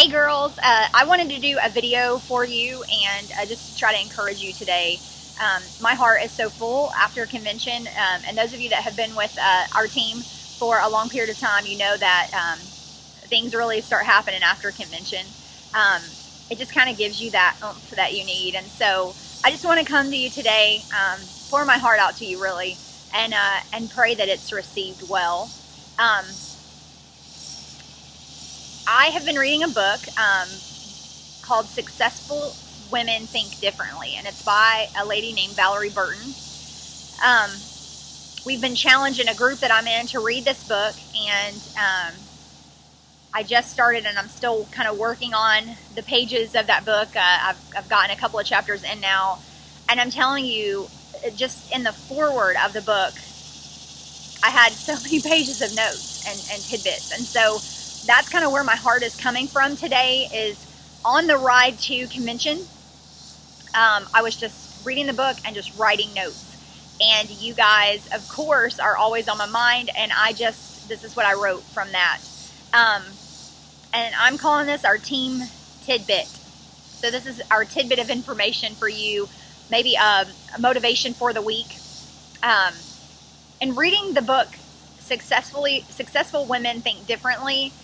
Hey girls, I wanted to do a video for you and just to try to encourage you today. My heart is so full after convention, and those of you that have been with our team for a long period of time, you know that things really start happening after convention. It just kind of gives you that oomph that you need, and so I just want to come to you today, pour my heart out to you really, and pray that it's received well. I have been reading a book called Successful Women Think Differently, and it's by a lady named Valerie Burton. We've been challenged in a group that I'm in to read this book, and I just started, and I'm still kind of working on the pages of that book. I've gotten a couple of chapters in now, and I'm telling you, just in the foreword of the book, I had so many pages of notes and tidbits, and so that's kind of where my heart is coming from today, is on the ride to convention. I was just reading the book and just writing notes, and you guys of course are always on my mind, and this is what I wrote from that. And I'm calling this our team tidbit. So this is our tidbit of information for you, maybe a motivation for the week. In reading the book Successful Women Think Differently,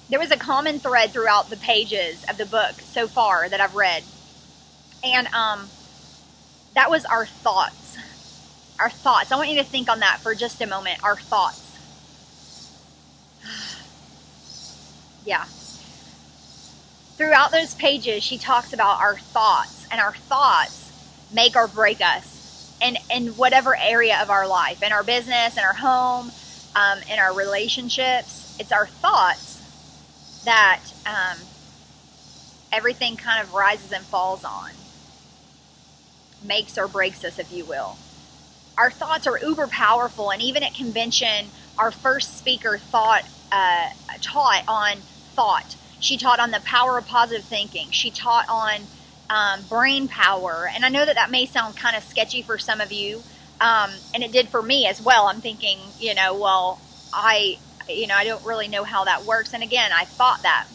there was a common thread throughout the pages of the book so far that I've read, and that was our thoughts. Our thoughts. I want you to think on that for just a moment. Our thoughts. Yeah. Throughout those pages, she talks about our thoughts, and our thoughts make or break us in whatever area of our life, in our business, in our home, in our relationships. It's our thoughts that everything kind of rises and falls on, makes or breaks us, if you will. Our thoughts are uber powerful, and even at convention, our first speaker taught on thought. She taught on the power of positive thinking. She taught on brain power, and I know that may sound kind of sketchy for some of you, and it did for me as well. I'm thinking, well, I don't really know how that works. And again, I thought that.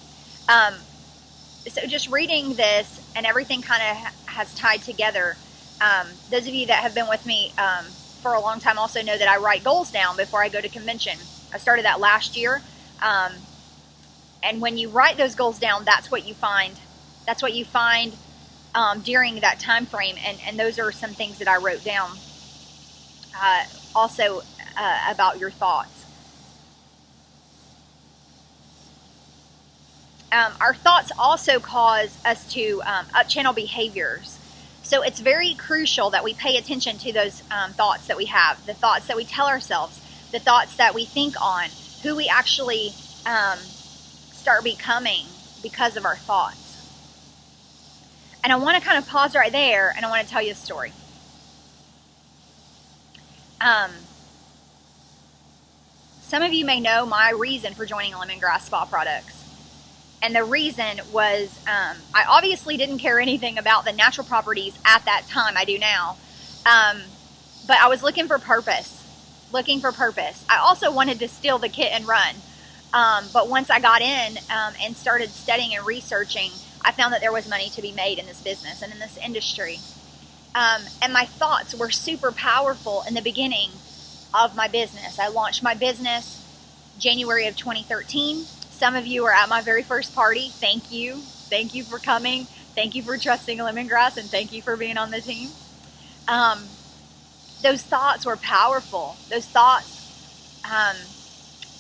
So just reading this and everything kind of has tied together. Those of you that have been with me for a long time also know that I write goals down before I go to convention. I started that last year. And when you write those goals down, that's what you find. That's what you find during that time frame. And those are some things that I wrote down also about your thoughts. Our thoughts also cause us to up-channel behaviors. So it's very crucial that we pay attention to those thoughts that we have, the thoughts that we tell ourselves, the thoughts that we think on, who we actually start becoming because of our thoughts. And I want to kind of pause right there, and I want to tell you a story. Some of you may know my reason for joining Lemongrass Spa Products. And the reason was, I obviously didn't care anything about the natural properties at that time. I do now. But I was looking for purpose. I also wanted to steal the kit and run. But once I got in and started studying and researching, I found that there was money to be made in this business and in this industry. And my thoughts were super powerful in the beginning of my business. I launched my business January of 2013. Some of you are at my very first party. Thank you. Thank you for coming. Thank you for trusting Lemongrass, and thank you for being on the team. Those thoughts were powerful. Those thoughts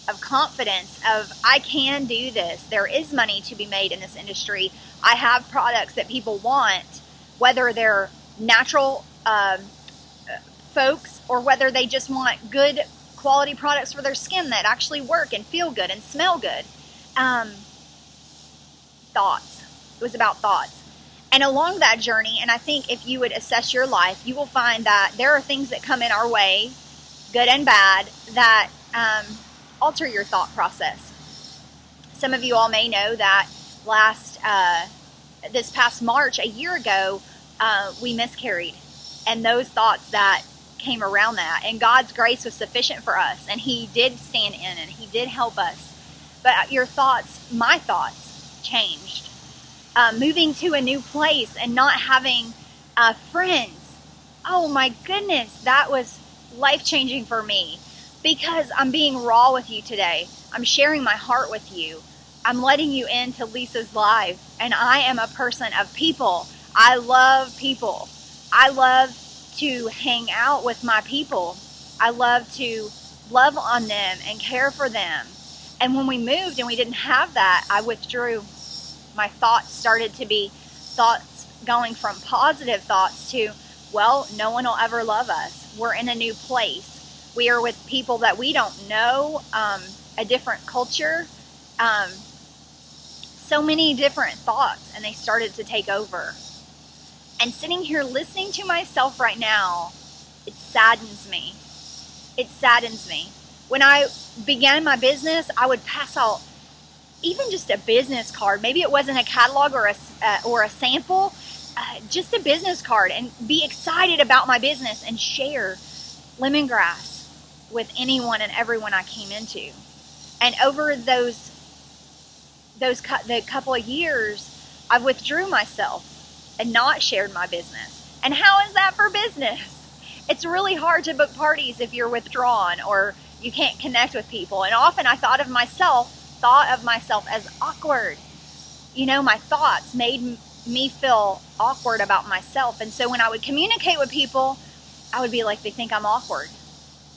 of confidence, of I can do this. There is money to be made in this industry. I have products that people want, whether they're natural folks or whether they just want good quality products for their skin that actually work and feel good and smell good. Thoughts. It was about thoughts. And along that journey, and I think if you would assess your life, you will find that there are things that come in our way, good and bad, that alter your thought process. Some of you all may know that this past March, a year ago, we miscarried. And those thoughts that came around that, and God's grace was sufficient for us, and He did stand in and He did help us. But your thoughts, my thoughts, changed. Moving to a new place and not having friends. Oh my goodness, that was life-changing for me, because I'm being raw with you today. I'm sharing my heart with you. I'm letting you into Lisa's life, and I am a person of people. I love people. I love to hang out with my people. I love to love on them and care for them. And when we moved and we didn't have that, I withdrew. My thoughts started to be thoughts going from positive thoughts to, well, no one will ever love us. We're in a new place. We are with people that we don't know, a different culture, so many different thoughts, and they started to take over. And sitting here listening to myself right now, it saddens me. It saddens me. When I began my business, I would pass out even just a business card. Maybe it wasn't a catalog or a sample, just a business card, and be excited about my business and share lemongrass with anyone and everyone I came into. And over the couple of years, I've withdrew myself and not shared my business. And how is that for business? It's really hard to book parties if you're withdrawn or you can't connect with people. And often I thought of myself as awkward. You know, my thoughts made me feel awkward about myself. And so when I would communicate with people, I would be like, they think I'm awkward.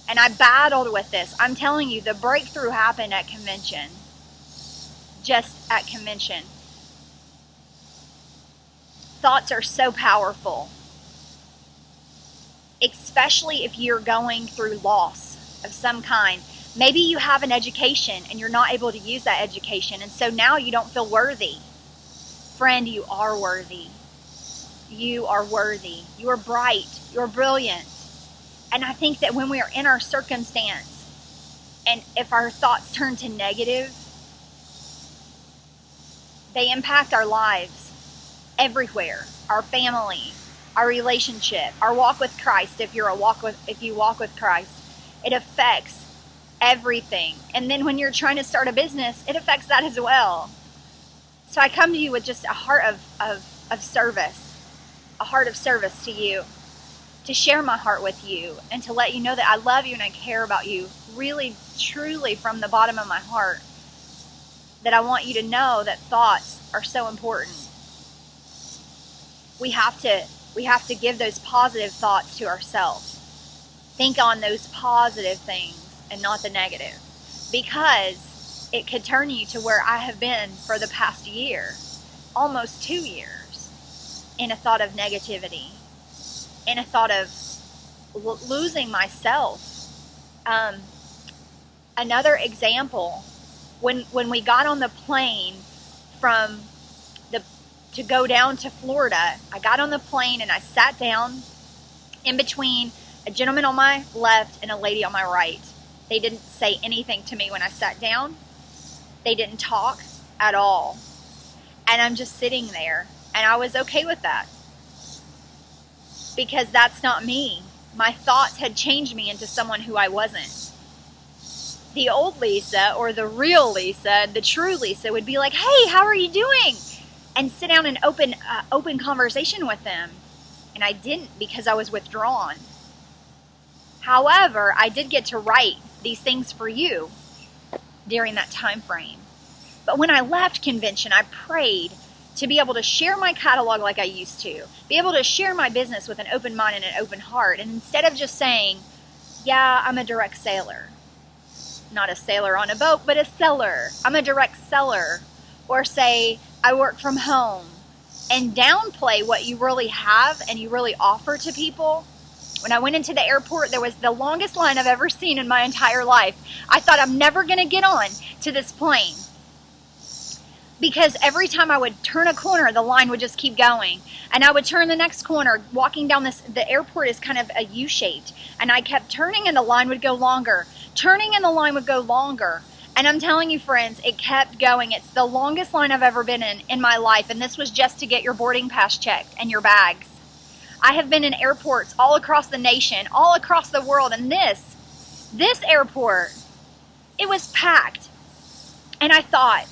And I battled with this. I'm telling you, the breakthrough happened at convention. Just at convention. Thoughts are so powerful. Especially if you're going through loss of some kind. Maybe you have an education and you're not able to use that education, and so now you don't feel worthy. Friend, you are worthy. You are worthy. You are bright. You're brilliant. And I think that when we are in our circumstance, and if our thoughts turn to negative, they impact our lives everywhere. Our family, our relationship, our walk with Christ. If you walk with Christ, it affects everything. And then when you're trying to start a business, it affects that as well. So I come to you with just a heart of service, a heart of service to you, to share my heart with you, and to let you know that I love you and I care about you, really, truly, from the bottom of my heart. That I want you to know that thoughts are so important. We have to give those positive thoughts to ourselves. Think on those positive things and not the negative, because it could turn you to where I have been for the past year, almost 2 years, in a thought of negativity, in a thought of losing myself. Another example, when we got on the plane to go down to Florida, I got on the plane and I sat down in between a gentleman on my left and a lady on my right. They didn't say anything to me when I sat down. They didn't talk at all. And I'm just sitting there, and I was okay with that, because that's not me. My thoughts had changed me into someone who I wasn't. The old Lisa, or the real Lisa, the true Lisa, would be like, hey, how are you doing? And sit down and open conversation with them. And I didn't, because I was withdrawn. However, I did get to write these things for you during that time frame. But when I left convention, I prayed to be able to share my catalog like I used to, be able to share my business with an open mind and an open heart. And instead of just saying, yeah, I'm a direct sailor, not a sailor on a boat, but a seller. I'm a direct seller. Or say, I work from home, and downplay what you really have and you really offer to people. When I went into the airport, there was the longest line I've ever seen in my entire life. I thought, I'm never going to get on to this plane. Because every time I would turn a corner, the line would just keep going. And I would turn the next corner, walking down the airport is kind of a U-shaped. And I kept turning and the line would go longer. Turning and the line would go longer. And I'm telling you, friends, it kept going. It's the longest line I've ever been in my life. And this was just to get your boarding pass checked and your bags. I have been in airports all across the nation, all across the world. And this airport, it was packed. And I thought,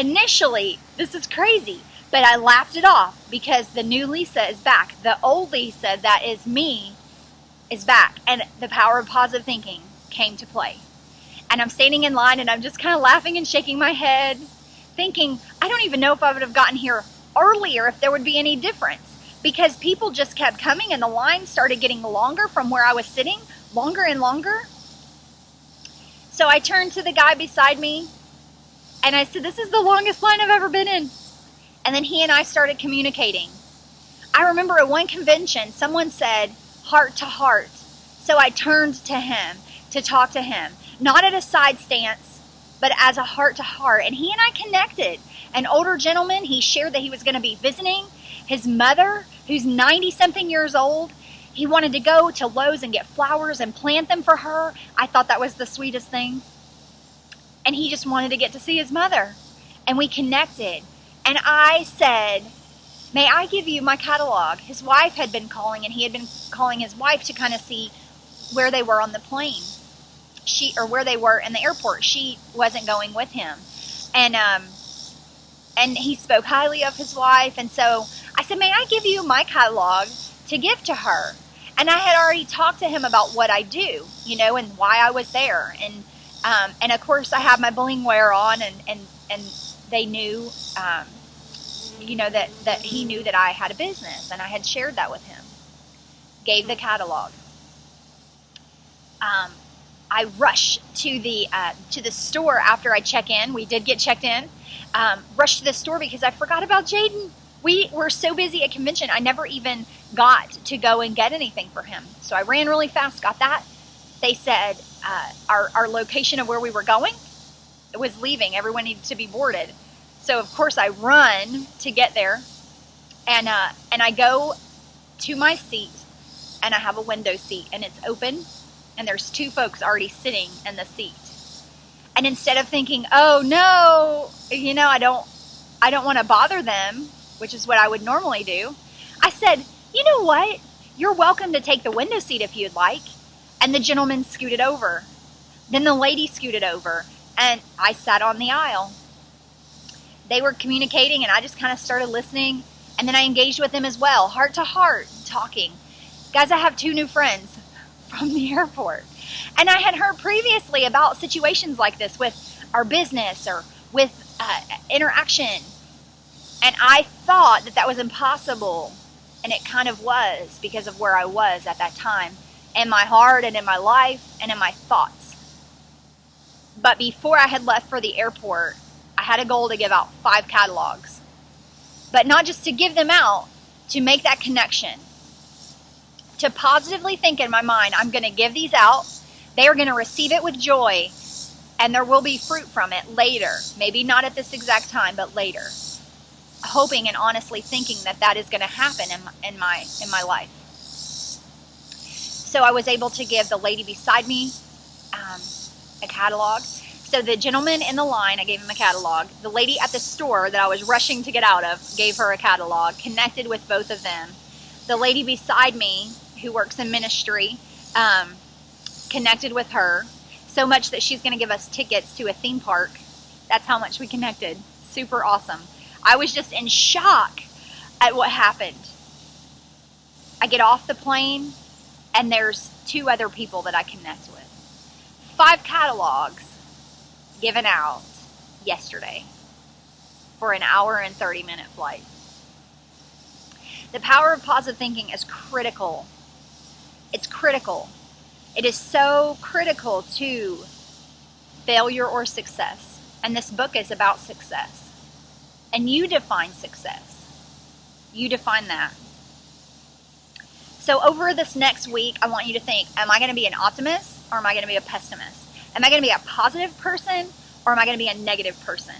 initially, this is crazy, but I laughed it off because the new Lisa is back. The old Lisa, that is me, is back. And the power of positive thinking came to play. And I'm standing in line and I'm just kind of laughing and shaking my head, thinking, I don't even know if I would have gotten here earlier if there would be any difference, because people just kept coming and the line started getting longer from where I was sitting, longer and longer. So I turned to the guy beside me and I said, this is the longest line I've ever been in. And then he and I started communicating. I remember at one convention, someone said, heart to heart. So I turned to him to talk to him, not at a side stance, but as a heart to heart. And he and I connected. An older gentleman, he shared that he was going to be visiting his mother, who's 90-something years old. He wanted to go to Lowe's and get flowers and plant them for her. I thought that was the sweetest thing. And he just wanted to get to see his mother. And we connected. And I said, may I give you my catalog? His wife had been calling, and he had been calling his wife to kind of see where they were on the plane. Or where they were in the airport. She wasn't going with him. And he spoke highly of his wife. And so I said, may I give you my catalog to give to her? And I had already talked to him about what I do, and why I was there. And of course I had my bling wear on, and they knew, that he knew that I had a business, and I had shared that with him. Gave the catalog. I rushed to the store after I check in. We did get checked in. Rushed to the store because I forgot about Jaden. We were so busy at convention, I never even got to go and get anything for him. So I ran really fast, got that. They said our location of where we were going was leaving. Everyone needed to be boarded. So of course I run to get there, and I go to my seat, and I have a window seat, and it's open, and there's two folks already sitting in the seat. And instead of thinking, oh no, I don't want to bother them, which is what I would normally do, I said, you know what? You're welcome to take the window seat if you'd like. And the gentleman scooted over. Then the lady scooted over, and I sat on the aisle. They were communicating, and I just kind of started listening, and then I engaged with them as well, heart to heart, talking. Guys, I have 2 new friends from the airport. And I had heard previously about situations like this with our business or with interaction. And I thought that was impossible. And it kind of was, because of where I was at that time, in my heart and in my life and in my thoughts. But before I had left for the airport, I had a goal to give out 5 catalogs. But not just to give them out, to make that connection. To positively think in my mind, I'm going to give these out. They are going to receive it with joy. And there will be fruit from it later. Maybe not at this exact time, but later. Hoping and honestly thinking that is going to happen in my life. So I was able to give the lady beside me a catalog. So the gentleman in the line, I gave him a catalog. The lady at the store that I was rushing to get out of, gave her a catalog, connected with both of them. The lady beside me, who works in ministry, connected with her. So much that she's going to give us tickets to a theme park. That's how much we connected. Super awesome. I was just in shock at what happened. I get off the plane, and there's 2 other people that I connect with. 5 catalogs given out yesterday for an hour and 30-minute flight. The power of positive thinking is critical. It's critical. It is so critical to failure or success. And this book is about success. And you define success. You define that. So over this next week, I want you to think, am I going to be an optimist or am I going to be a pessimist? Am I going to be a positive person or am I going to be a negative person?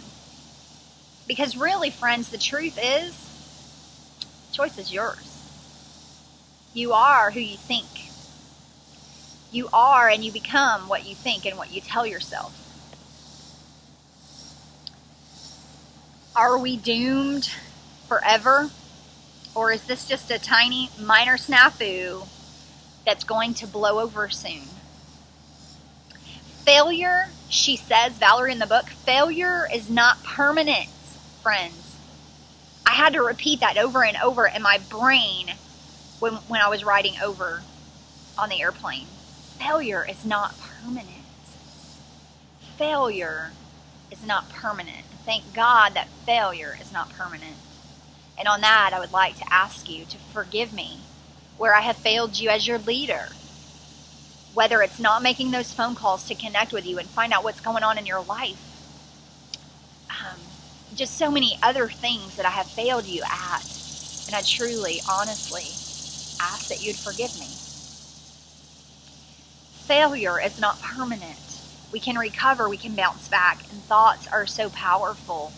Because really, friends, the truth is, choice is yours. You are who you think. You are and you become what you think and what you tell yourself. Are we doomed forever? Or is this just a tiny, minor snafu that's going to blow over soon? Failure, she says, Valerie in the book, failure is not permanent, friends. I had to repeat that over and over in my brain when I was riding over on the airplane. Failure is not permanent. Failure is not permanent. Thank God that failure is not permanent. And on that, I would like to ask you to forgive me where I have failed you as your leader. Whether it's not making those phone calls to connect with you and find out what's going on in your life. Just so many other things that I have failed you at. And I truly, honestly ask that you'd forgive me. Failure is not permanent. We can recover, we can bounce back, and thoughts are so powerful.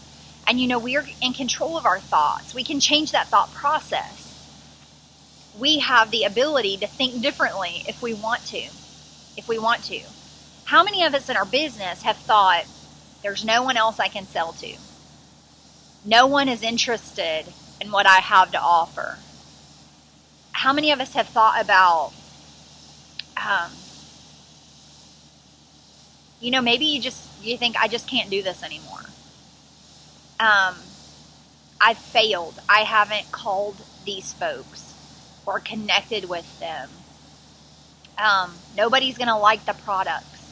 And we're in control of our thoughts. We can change that thought process. We have the ability to think differently if we want to. How many of us in our business have thought, there's no one else I can sell to? No one is interested in what I have to offer. How many of us have thought about, maybe you think, I just can't do this anymore. I've failed. I haven't called these folks or connected with them. Nobody's going to like the products.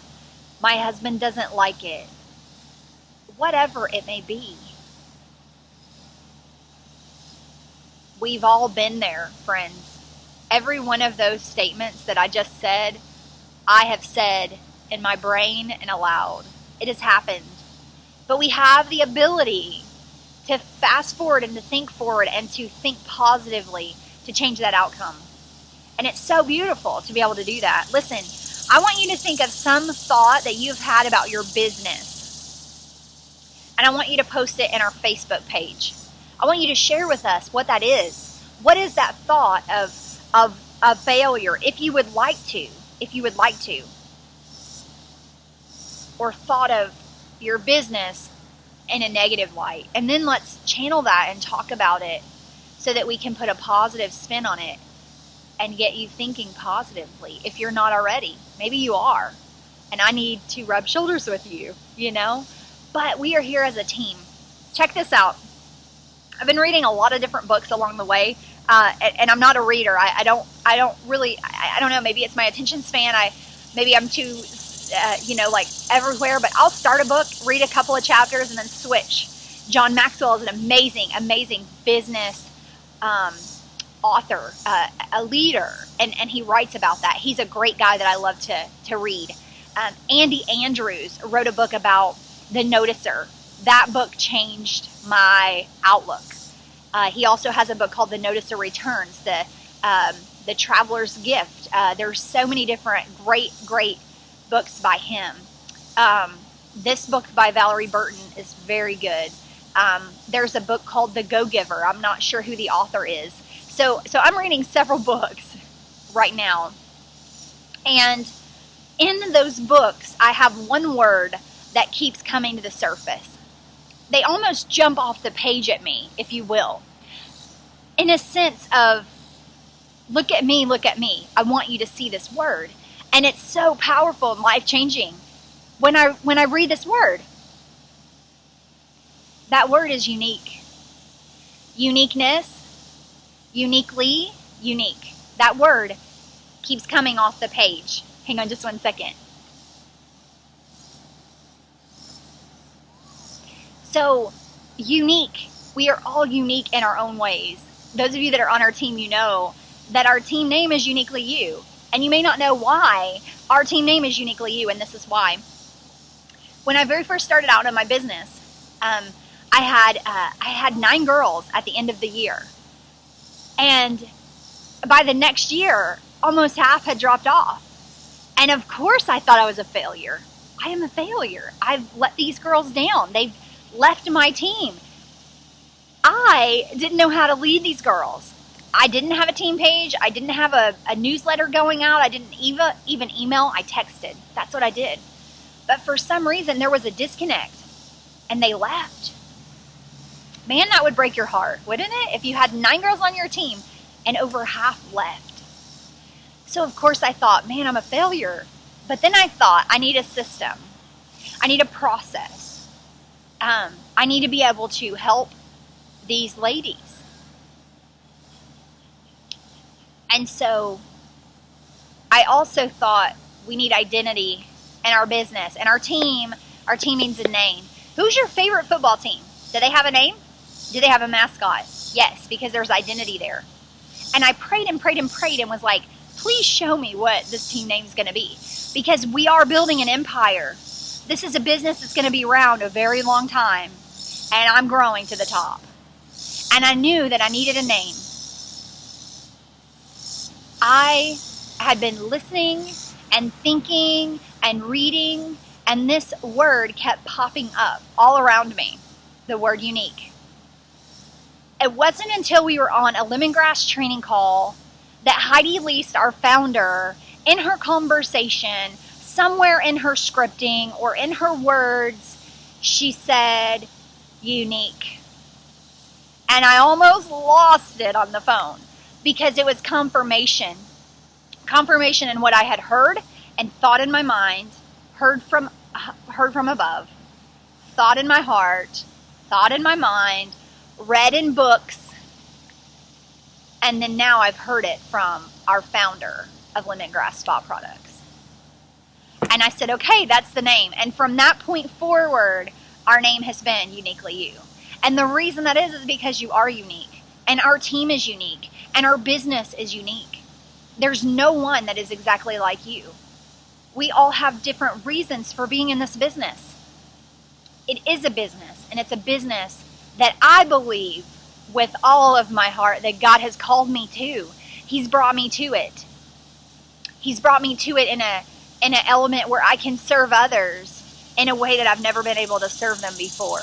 My husband doesn't like it. Whatever it may be. We've all been there, friends. Every one of those statements that I just said, I have said in my brain and aloud. It has happened. But we have the ability to fast forward and to think forward and to think positively to change that outcome. And it's so beautiful to be able to do that. Listen, I want you to think of some thought that you've had about your business. And I want you to post it in our Facebook page. I want you to share with us what that is. What is that thought of failure, if you would like to. Or thought of your business in a negative light. And then let's channel that and talk about it so that we can put a positive spin on it and get you thinking positively. If you're not already, maybe you are. And I need to rub shoulders with you, But we are here as a team. Check this out. I've been reading a lot of different books along the way. And I'm not a reader. I don't know, maybe it's my attention span. Maybe I'm too, everywhere, but I'll start a book, read a couple of chapters, and then switch. John Maxwell is an amazing business author, a leader, and he writes about that. He's a great guy that I love to read. Andy Andrews wrote a book about the noticer. That book changed my outlook. He also has a book called The Noticer Returns, the Traveler's Gift. There's so many different great books by him. This book by Valerie Burton is very good. There's a book called The Go-Giver. I'm not sure who the author is. So I'm reading several books right now. And in those books, I have one word that keeps coming to the surface. They almost jump off the page at me, if you will. In a sense of, look at me. I want you to see this word. And it's so powerful and life-changing when I read this word. That word is unique. Uniqueness, uniquely, unique. That word keeps coming off the page. Hang on just one second. So, unique. We are all unique in our own ways. Those of you that are on our team, you know that our team name is Uniquely You. And you may not know why our team name is Uniquely You, and this is why. When I very first started out in my business, I had 9 girls at the end of the year. And by the next year, almost half had dropped off. And of course I thought I was a failure. I am a failure. I've let these girls down. They've left my team. I didn't know how to lead these girls. I didn't have a team page. I didn't have a newsletter going out. I didn't even email. I texted. That's what I did. But for some reason, there was a disconnect. And they left. Man, that would break your heart, wouldn't it? If you had 9 girls on your team and over half left. So, of course, I thought, man, I'm a failure. But then I thought, I need a system. I need a process. I need to be able to help these ladies. And so I also thought we need identity in our business. And our team means a name. Who's your favorite football team? Do they have a name? Do they have a mascot? Yes, because there's identity there. And I prayed and prayed and prayed and was like, please show me what this team name is going to be. Because we are building an empire. This is a business that's going to be around a very long time. And I'm growing to the top. And I knew that I needed a name. I had been listening and thinking and reading, and this word kept popping up all around me, the word unique. It wasn't until we were on a Lemongrass training call that Heidi Least, our founder, in her conversation, somewhere in her scripting or in her words, she said, unique. And I almost lost it on the phone because it was confirmation. Confirmation in what I had heard and thought in my mind, heard from above, thought in my heart, thought in my mind, read in books, and then now I've heard it from our founder of Lemongrass Spa Products. And I said, okay, that's the name. And from that point forward, our name has been Uniquely You. And the reason that is because you are unique, and our team is unique, and our business is unique. There's no one that is exactly like you. We all have different reasons for being in this business. It is a business, and it's a business that I believe with all of my heart that God has called me to. He's brought me to it. He's brought me to it in an element where I can serve others in a way that I've never been able to serve them before.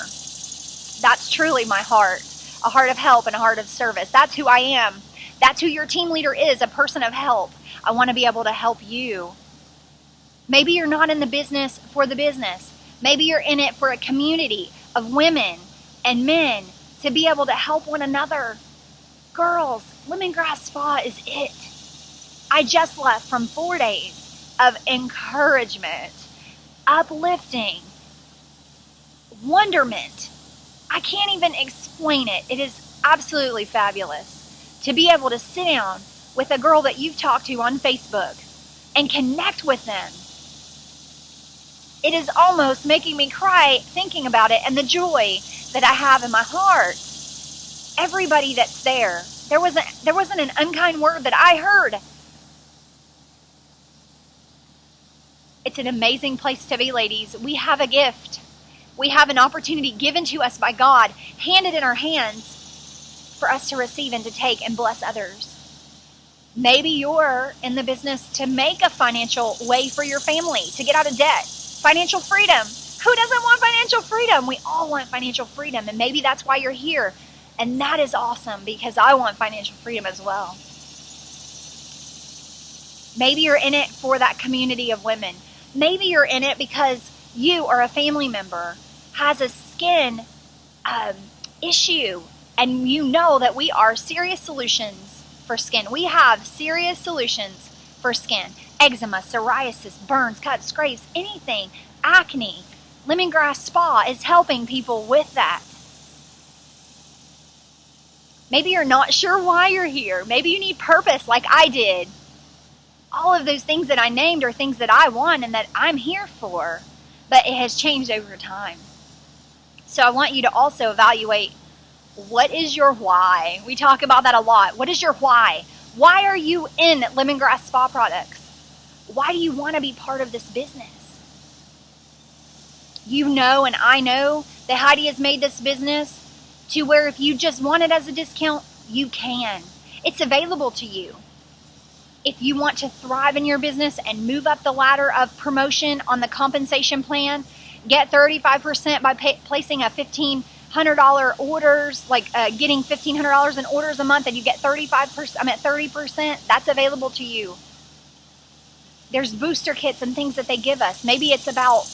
That's truly my heart, a heart of help and a heart of service. That's who I am. That's who your team leader is, a person of help. I want to be able to help you. Maybe you're not in the business for the business. Maybe you're in it for a community of women and men to be able to help one another. Girls, Lemongrass Spa is it. I just left from 4 days of encouragement, uplifting, wonderment. I can't even explain it. It is absolutely fabulous to be able to sit down with a girl that you've talked to on Facebook and connect with them. It is almost making me cry thinking about it and the joy that I have in my heart. Everybody that's there wasn't an unkind word that I heard. It's an amazing place to be, ladies. We have a gift. We have an opportunity given to us by God, handed in our hands for us to receive and to take and bless others. Maybe you're in the business to make a financial way for your family, to get out of debt. Financial freedom. Who doesn't want financial freedom? We all want financial freedom, and maybe that's why you're here. And that is awesome because I want financial freedom as well. Maybe you're in it for that community of women. Maybe you're in it because you or a family member has a skin issue, and you know that we are serious solutions for skin. We have serious solutions for skin. Eczema, psoriasis, burns, cuts, scrapes, anything, acne. Lemongrass Spa is helping people with that. Maybe you're not sure why you're here. Maybe you need purpose like I did. All of those things that I named are things that I want and that I'm here for, but it has changed over time. So I want you to also evaluate, what is your why? We talk about that a lot. What is your why? Why are you in Lemongrass Spa Products? Why do you want to be part of this business? You know, and I know that Heidi has made this business to where if you just want it as a discount, you can. It's available to you. If you want to thrive in your business and move up the ladder of promotion on the compensation plan, get 35% by placing a $1,500 orders, like getting $1,500 in orders a month, and you get 30%. That's available to you. There's booster kits and things that they give us. Maybe it's about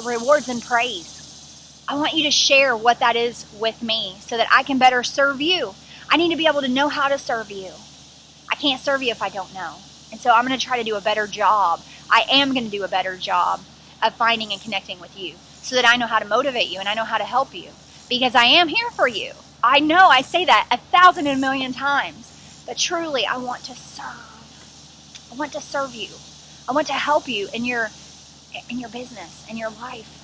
rewards and praise. I want you to share what that is with me so that I can better serve you. I need to be able to know how to serve you. I can't serve you if I don't know. And so I'm going to try to do a better job. I am going to do a better job of finding and connecting with you so that I know how to motivate you and I know how to help you, because I am here for you. I know I say that 1,000 and a million times, but truly I want to serve. I want to serve you. I want to help you in your business, in your life.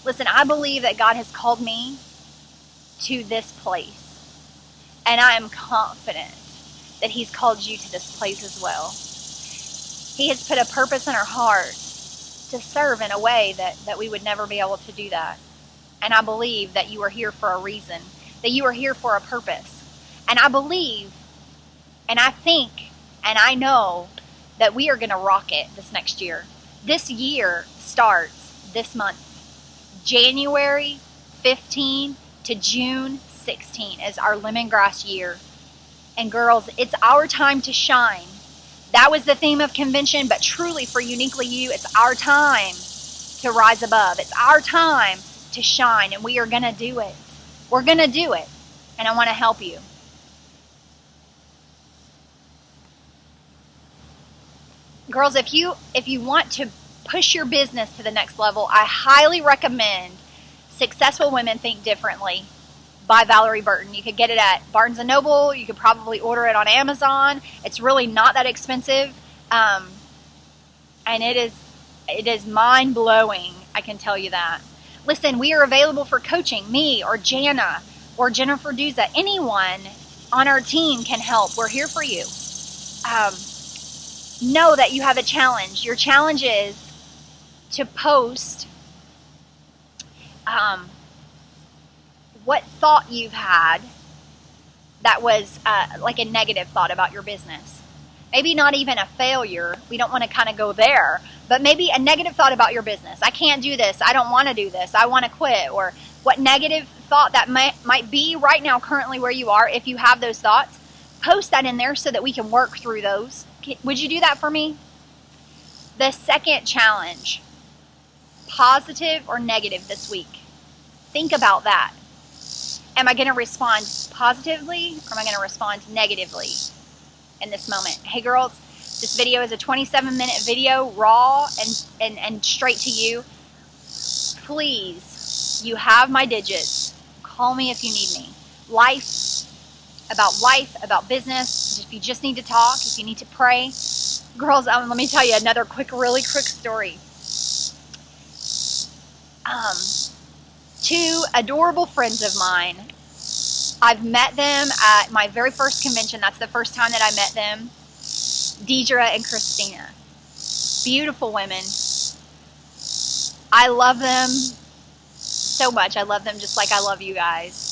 Listen, I believe that God has called me to this place, and I am confident that He's called you to this place as well. He has put a purpose in our heart to serve in a way that we would never be able to do that. And I believe that you are here for a reason, that you are here for a purpose. And I believe, and I think, and I know that we are going to rock it this next year. This year starts this month. January 15 to June 16 is our lemongrass year. And girls, it's our time to shine. That was the theme of convention, but truly for Uniquely You, it's our time to rise above. It's our time to shine, and we are going to do it. We're going to do it, and I want to help you. Girls, if you want to push your business to the next level, I highly recommend Successful Women Think Differently by Valerie Burton. You could get it at Barnes & Noble. You could probably order it on Amazon. It's really not that expensive. And it is mind-blowing, I can tell you that. Listen, we are available for coaching. Me or Jana or Jennifer Duza. Anyone on our team can help. We're here for you. Know that you have a challenge. Your challenge is to post what thought you've had that was like a negative thought about your business. Maybe not even a failure. We don't want to kind of go there, but maybe a negative thought about your business. I can't do this. I don't want to do this. I want to quit. Or what negative thought that might be right now currently where you are. If you have those thoughts, post that in there so that we can work through those. Would you do that for me? The second challenge, positive or negative this week. Think about that. Am I going to respond positively or am I going to respond negatively in this moment? Hey girls, this video is a 27-minute video, raw and straight to you. Please, you have my digits. Call me if you need me. Life, about business. If you just need to talk, if you need to pray. Girls, let me tell you another really quick story. Two adorable friends of mine. I've met them at my very first convention. That's the first time that I met them. Deidre and Christina. Beautiful women. I love them so much. I love them just like I love you guys.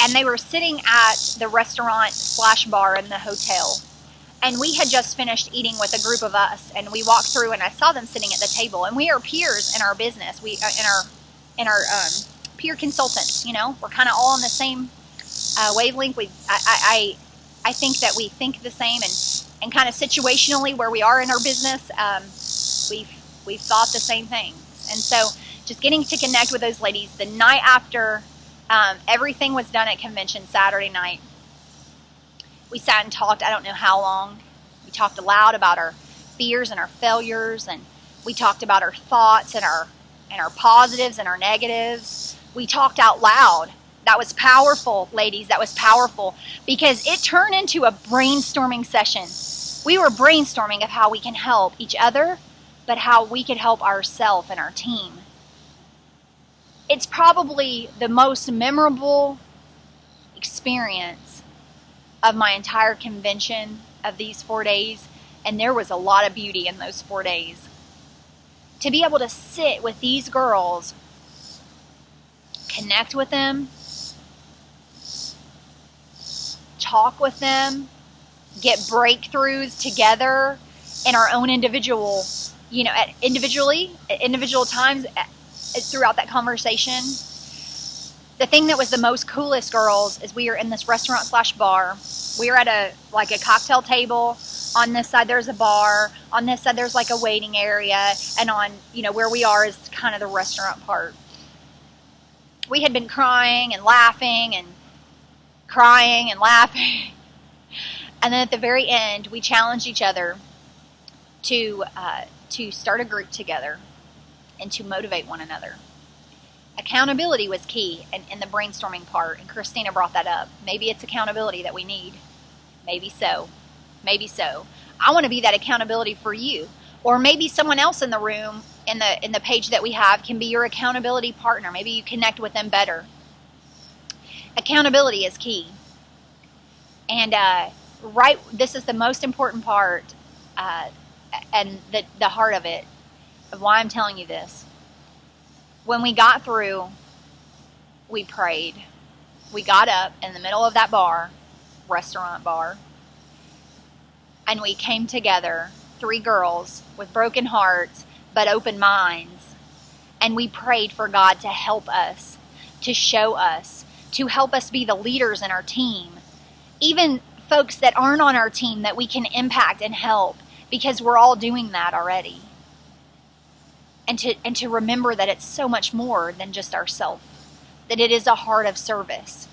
And they were sitting at the restaurant/bar in the hotel. And we had just finished eating with a group of us, and we walked through, and I saw them sitting at the table. And we are peers in our business. We in our peer consultants. You know, we're kind of all on the same wavelength. I think that we think the same, and kind of situationally where we are in our business, we've thought the same things. And so, just getting to connect with those ladies the night after everything was done at convention, Saturday night. We sat and talked, I don't know how long. We talked aloud about our fears and our failures, and we talked about our thoughts and our positives and our negatives. We talked out loud. That was powerful, ladies. That was powerful because it turned into a brainstorming session. We were brainstorming of how we can help each other, but how we could help ourselves and our team. It's probably the most memorable experience of my entire convention of these 4 days, and there was a lot of beauty in those 4 days. To be able to sit with these girls, connect with them, talk with them, get breakthroughs together in our own individual, individual times throughout that conversation. The thing that was the most coolest, girls, is we were in this restaurant/bar. We were at a cocktail table. On this side there's a bar. On this side there's like a waiting area, and on where we are is kind of the restaurant part. We had been crying and laughing and crying and laughing And then at the very end, we challenged each other to start a group together and to motivate one another. Accountability was key in the brainstorming part, and Christina brought that up. Maybe it's accountability that we need. Maybe so. Maybe so. I want to be that accountability for you. Or maybe someone else in the room, in the page that we have, can be your accountability partner. Maybe you connect with them better. Accountability is key. And this is the most important part, and the heart of it, of why I'm telling you this. When we got through, we prayed. We got up in the middle of that restaurant bar, and we came together, 3 girls with broken hearts but open minds, and we prayed for God to help us, to show us, to help us be the leaders in our team. Even folks that aren't on our team that we can impact and help, because we're all doing that already. And to remember that it's so much more than just ourselves, that it is a heart of service.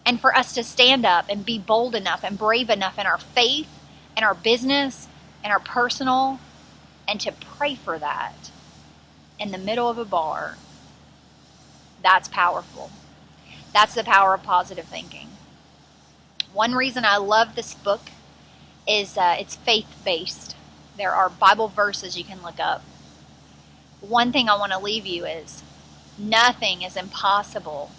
And for us to stand up and be bold enough and brave enough in our faith, in our business, in our personal, and to pray for that in the middle of a bar, that's powerful. That's the power of positive thinking. One reason I love this book is it's faith-based. There are Bible verses you can look up. One thing I want to leave you is nothing is impossible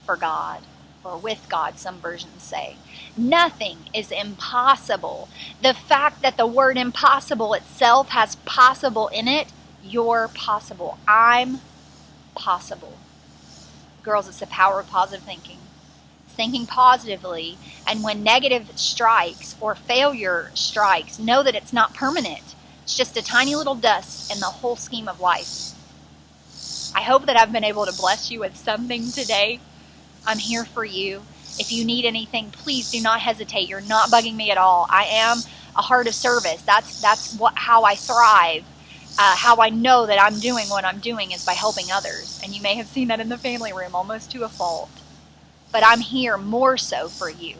for God, or with God, some versions say. Nothing is impossible. The fact that the word impossible itself has possible in it, you're possible. I'm possible. Girls, it's the power of positive thinking. It's thinking positively, and when negative strikes or failure strikes, know that it's not permanent. It's just a tiny little dust in the whole scheme of life. I hope that I've been able to bless you with something today. I'm here for you. If you need anything, please do not hesitate. You're not bugging me at all. I am a heart of service. That's how I thrive. How I know that I'm doing what I'm doing is by helping others. And you may have seen that in the family room, almost to a fault. But I'm here more so for you.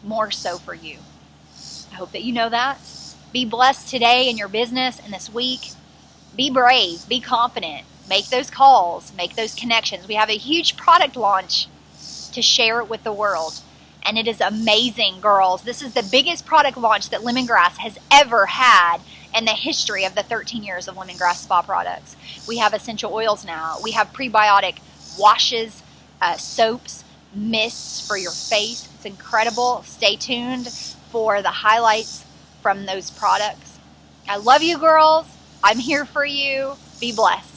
More so for you. I hope that you know that. Be blessed today in your business and this week. Be brave. Be confident. Make those calls. Make those connections. We have a huge product launch to share it with the world. And it is amazing, girls. This is the biggest product launch that Lemongrass has ever had in the history of the 13 years of Lemongrass Spa Products. We have essential oils now. We have prebiotic washes, soaps, mists for your face. It's incredible. Stay tuned for the highlights from those products. I love you, girls. I'm here for you. Be blessed.